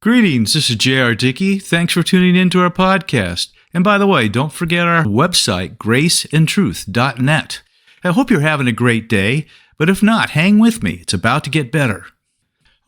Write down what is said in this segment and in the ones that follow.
Greetings, this is J.R. Dickey. Thanks for tuning in to our podcast. And by the way, don't forget our website, graceandtruth.net. I hope you're having a great day, but if not, hang with me. It's about to get better.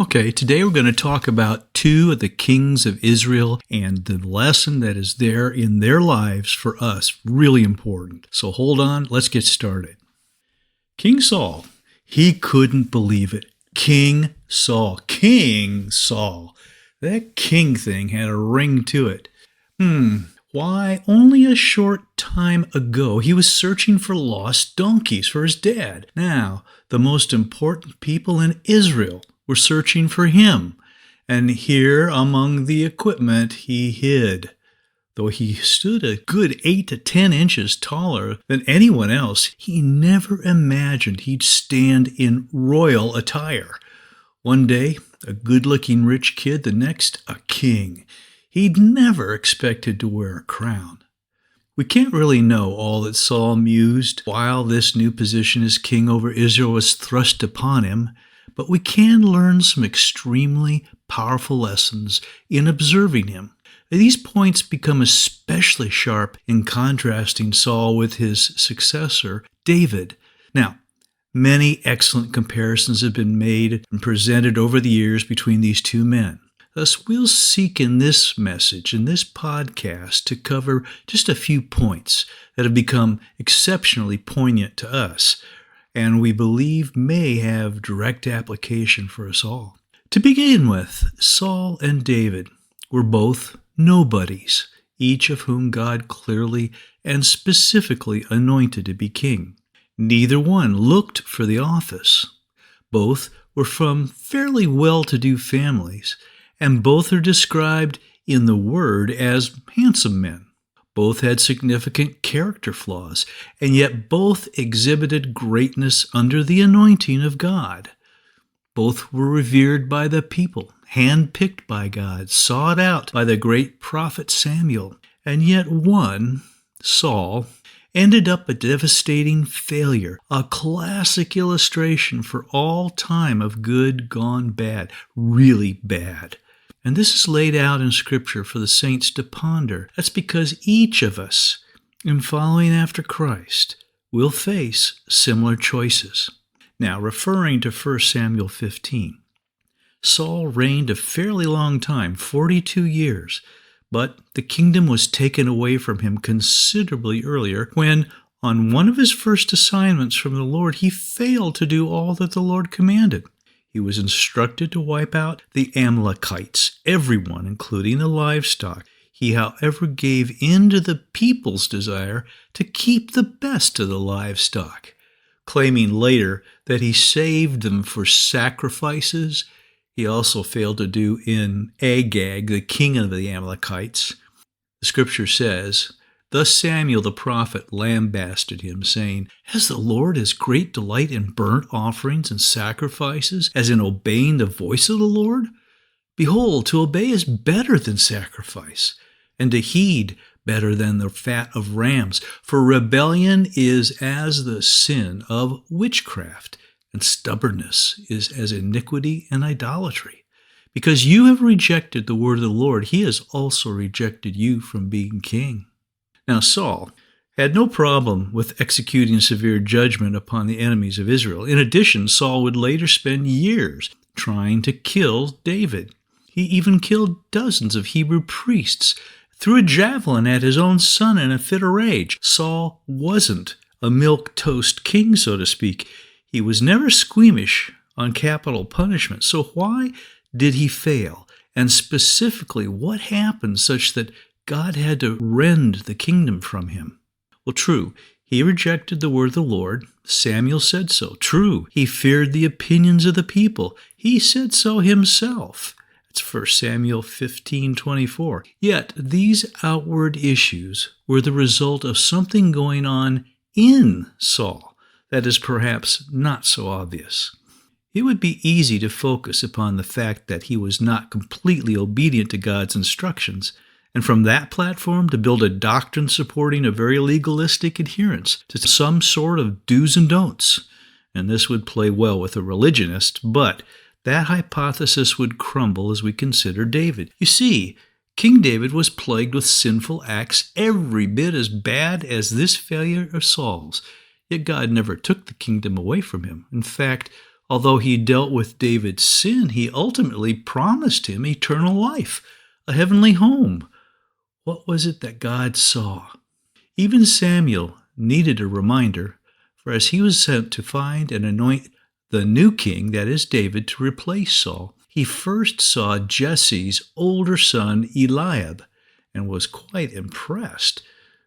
Okay, today we're going to talk about two of the kings of Israel and the lesson that is there in their lives for us. Really important. So hold on, let's get started. King Saul, he couldn't believe it. King Saul. That king thing had a ring to it. Why, only a short time ago, he was searching for lost donkeys for his dad. Now, the most important people in Israel were searching for him, and here among the equipment he hid. Though he stood a good 8 to 10 inches taller than anyone else, he never imagined he'd stand in royal attire. One day, a good-looking rich kid, the next, a king. He'd never expected to wear a crown. We can't really know all that Saul mused while this new position as king over Israel was thrust upon him, but we can learn some extremely powerful lessons in observing him. These points become especially sharp in contrasting Saul with his successor, David. Now, many excellent comparisons have been made and presented over the years between these two men. Thus, we'll seek in this message, in this podcast, to cover just a few points that have become exceptionally poignant to us, and we believe may have direct application for us all. To begin with, Saul and David were both nobodies, each of whom God clearly and specifically anointed to be king. Neither one looked for the office. Both were from fairly well-to-do families, and both are described in the Word as handsome men. Both had significant character flaws, and yet both exhibited greatness under the anointing of God. Both were revered by the people, handpicked by God, sought out by the great prophet Samuel, and yet one, Saul, ended up a devastating failure, a classic illustration for all time of good gone bad, really bad. And this is laid out in Scripture for the saints to ponder. That's because each of us, in following after Christ, will face similar choices. Now, referring to 1 Samuel 15, Saul reigned a fairly long time, 42 years, but the kingdom was taken away from him considerably earlier when, on one of his first assignments from the Lord, he failed to do all that the Lord commanded. He was instructed to wipe out the Amalekites, everyone, including the livestock. He, however, gave in to the people's desire to keep the best of the livestock, claiming later that he saved them for sacrifices. He also failed to do in Agag, the king of the Amalekites. The Scripture says, "Thus Samuel the prophet lambasted him, saying, Has the Lord as great delight in burnt offerings and sacrifices as in obeying the voice of the Lord? Behold, to obey is better than sacrifice, and to heed better than the fat of rams. For rebellion is as the sin of witchcraft, and stubbornness is as iniquity and idolatry. Because you have rejected the word of the Lord, he has also rejected you from being king." Now Saul had no problem with executing severe judgment upon the enemies of Israel. In addition, Saul would later spend years trying to kill David. He even killed dozens of Hebrew priests, threw a javelin at his own son in a fit of rage. Saul wasn't a milquetoast king, so to speak. He was never squeamish on capital punishment. So why did he fail? And specifically, what happened such that God had to rend the kingdom from him? Well, true, he rejected the word of the Lord. Samuel said so. True, he feared the opinions of the people. He said so himself. That's 1 Samuel 15:24. Yet these outward issues were the result of something going on in Saul that is perhaps not so obvious. It would be easy to focus upon the fact that he was not completely obedient to God's instructions, and from that platform to build a doctrine supporting a very legalistic adherence to some sort of do's and don'ts. And this would play well with a religionist, but That hypothesis would crumble as we consider David. You see, King David was plagued with sinful acts every bit as bad as this failure of Saul's. Yet God never took the kingdom away from him. In fact, although he dealt with David's sin, he ultimately promised him eternal life, a heavenly home. What was it that God saw? Even Samuel needed a reminder, for as he was sent to find and anoint the new king, that is David, to replace Saul, he first saw Jesse's older son Eliab and was quite impressed.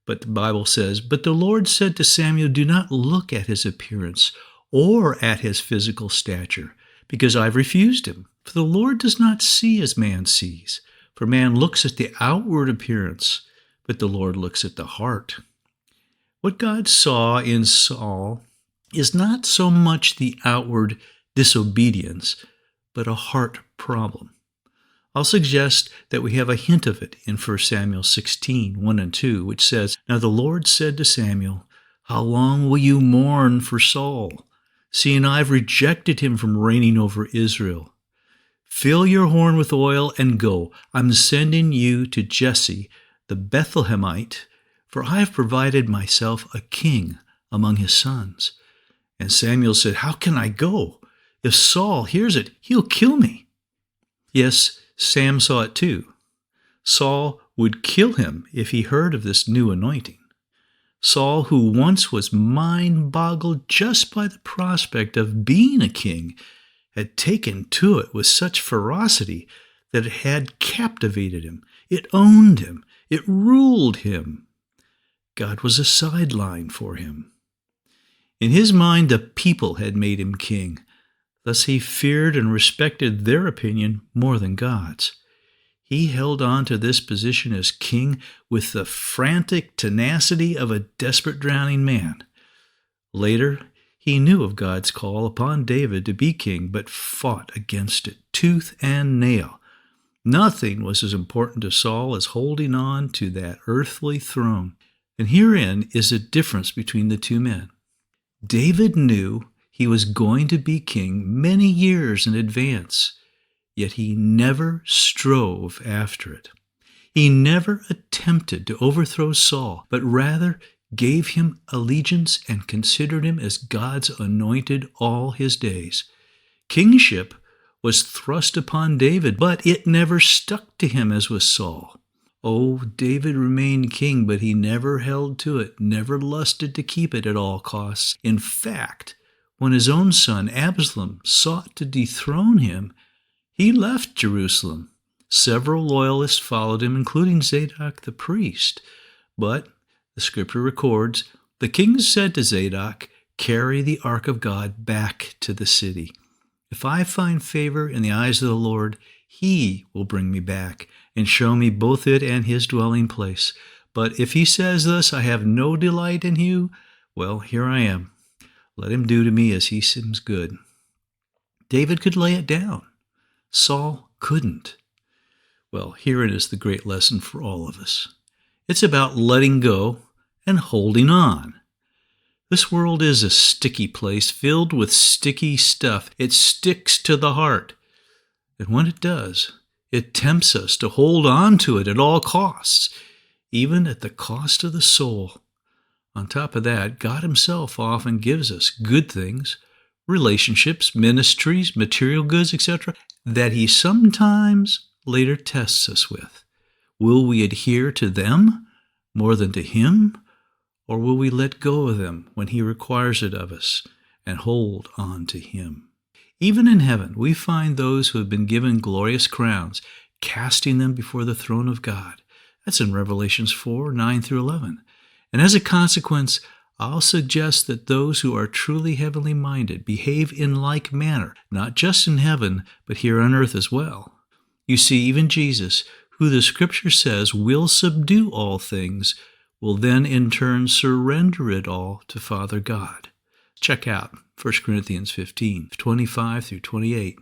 But the Bible says, "But the Lord said to Samuel, do not look at his appearance or at his physical stature, because I've refused him. For the Lord does not see as man sees. For man looks at the outward appearance, but the Lord looks at the heart." What God saw in Saul is not so much the outward disobedience, but a heart problem. I'll suggest that we have a hint of it in 1 Samuel 16, 1 and 2, which says, "Now the Lord said to Samuel, how long will you mourn for Saul, seeing I've rejected him from reigning over Israel? Fill your horn with oil and go. I'm sending you to Jesse, the Bethlehemite, for I have provided myself a king among his sons." And Samuel said, "How can I go? If Saul hears it, he'll kill me." Yes, Sam saw it too. Saul would kill him if he heard of this new anointing. Saul, who once was mind-boggled just by the prospect of being a king, had taken to it with such ferocity that it had captivated him. It owned him. It ruled him. God was a sideline for him. In his mind, the people had made him king. Thus he feared and respected their opinion more than God's. He held on to this position as king with the frantic tenacity of a desperate drowning man. Later, he knew of God's call upon David to be king, but fought against it tooth and nail. Nothing was as important to Saul as holding on to that earthly throne. And herein is a difference between the two men. David knew he was going to be king many years in advance, yet he never strove after it. He never attempted to overthrow Saul, but rather gave him allegiance and considered him as God's anointed all his days. Kingship was thrust upon David, but it never stuck to him as with Saul. Oh, David remained king, but he never held to it, never lusted to keep it at all costs. In fact, when his own son Absalom sought to dethrone him, he left Jerusalem. Several loyalists followed him, including Zadok the priest. But, the scripture records, the king said to Zadok, "Carry the ark of God back to the city. If I find favor in the eyes of the Lord, he will bring me back and show me both it and his dwelling place. But if he says thus, I have no delight in you, well, here I am. Let him do to me as he seems good." David could lay it down. Saul couldn't. Well, herein is the great lesson for all of us. It's about letting go and holding on. This world is a sticky place filled with sticky stuff. It sticks to the heart. And when it does, it tempts us to hold on to it at all costs, even at the cost of the soul. On top of that, God himself often gives us good things, relationships, ministries, material goods, etc., that he sometimes later tests us with. Will we adhere to them more than to him, or will we let go of them when he requires it of us and hold on to him? Even in heaven, we find those who have been given glorious crowns, casting them before the throne of God. That's in Revelations 4, 9 through 11. And as a consequence, I'll suggest that those who are truly heavenly minded behave in like manner, not just in heaven, but here on earth as well. You see, even Jesus, who the scripture says will subdue all things, will then in turn surrender it all to Father God. Check out 1 Corinthians 15, 25 through 28.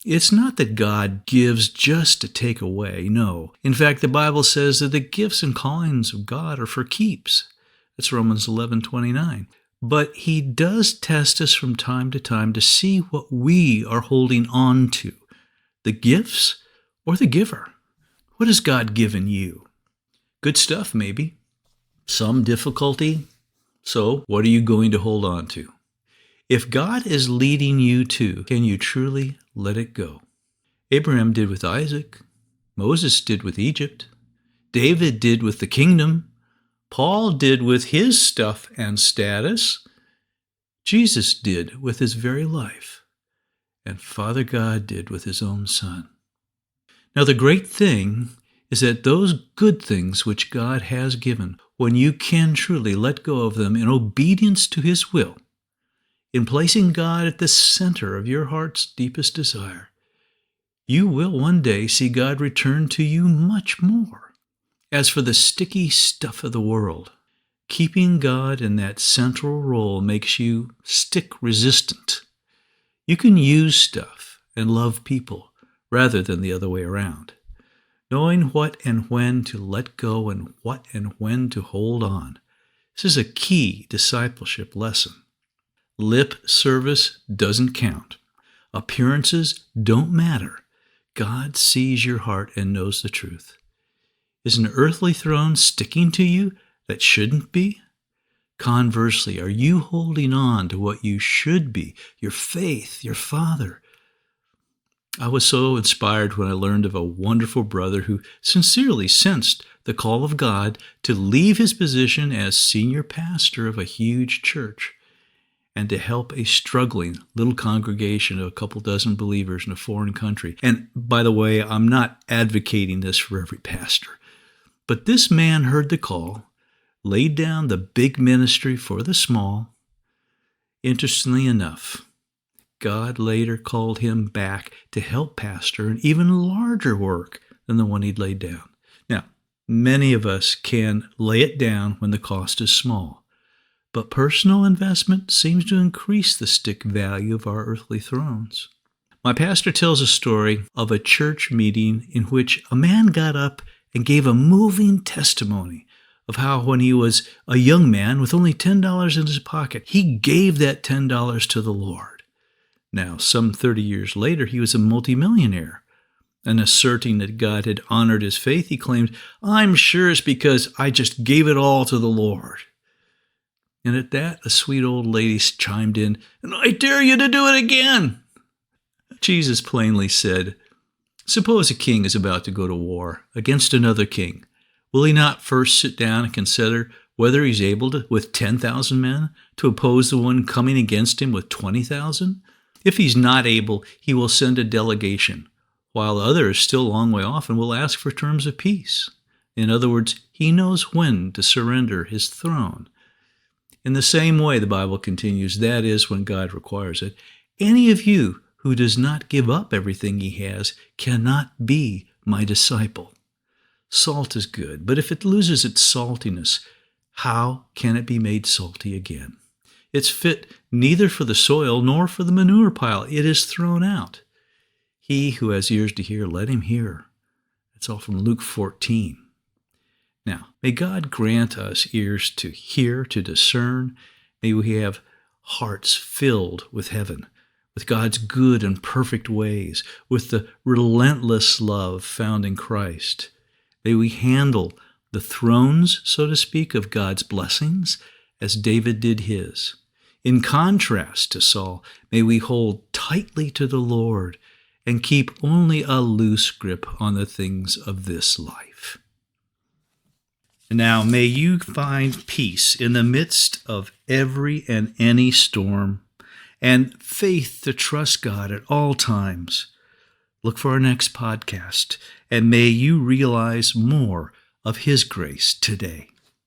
It's not that God gives just to take away, no. In fact, the Bible says that the gifts and callings of God are for keeps. That's Romans 11:29. But he does test us from time to time to see what we are holding on to, the gifts or the giver. What has God given you? Good stuff, maybe. Some difficulty. So what are you going to hold on to? If God is leading you to, can you truly let it go? Abraham did with Isaac. Moses did with Egypt. David did with the kingdom. Paul did with his stuff and status. Jesus did with his very life. And Father God did with his own Son. Now the great thing is that those good things which God has given, when you can truly let go of them in obedience to his will, in placing God at the center of your heart's deepest desire, you will one day see God return to you much more. As for the sticky stuff of the world, keeping God in that central role makes you stick resistant. You can use stuff and love people rather than the other way around. Knowing what and when to let go and what and when to hold on. This is a key discipleship lesson. Lip service doesn't count. Appearances don't matter. God sees your heart and knows the truth. Is an earthly throne sticking to you that shouldn't be? Conversely, are you holding on to what you should be, your faith, your Father? I was so inspired when I learned of a wonderful brother who sincerely sensed the call of God to leave his position as senior pastor of a huge church and to help a struggling little congregation of a couple dozen believers in a foreign country. And by the way, I'm not advocating this for every pastor. But this man heard the call, laid down the big ministry for the small. Interestingly enough, God later called him back to help pastor an even larger work than the one he'd laid down. Now, many of us can lay it down when the cost is small, but personal investment seems to increase the stick value of our earthly thrones. My pastor tells a story of a church meeting in which a man got up and gave a moving testimony of how when he was a young man with only $10 in his pocket, he gave that $10 to the Lord. Now, some 30 years later, he was a multimillionaire. And asserting that God had honored his faith, he claimed, "I'm sure it's because I just gave it all to the Lord." And at that, a sweet old lady chimed in, "And I dare you to do it again." Jesus plainly said, "Suppose a king is about to go to war against another king. Will he not first sit down and consider whether he's able to, with 10,000 men, to oppose the one coming against him with 20,000? If he's not able, he will send a delegation, while the other is still a long way off and will ask for terms of peace. In other words, he knows when to surrender his throne. In the same way, the Bible continues, that is, when God requires it, any of you who does not give up everything he has cannot be my disciple. Salt is good, but if it loses its saltiness, how can it be made salty again? It's fit neither for the soil nor for the manure pile. It is thrown out. He who has ears to hear, let him hear. That's all from Luke 14. Now, may God grant us ears to hear, to discern. May we have hearts filled with heaven, with God's good and perfect ways, with the relentless love found in Christ. May we handle the thrones, so to speak, of God's blessings as David did his. In contrast to Saul, may we hold tightly to the Lord and keep only a loose grip on the things of this life. Now, may you find peace in the midst of every and any storm, and faith to trust God at all times. Look for our next podcast, and may you realize more of His grace today.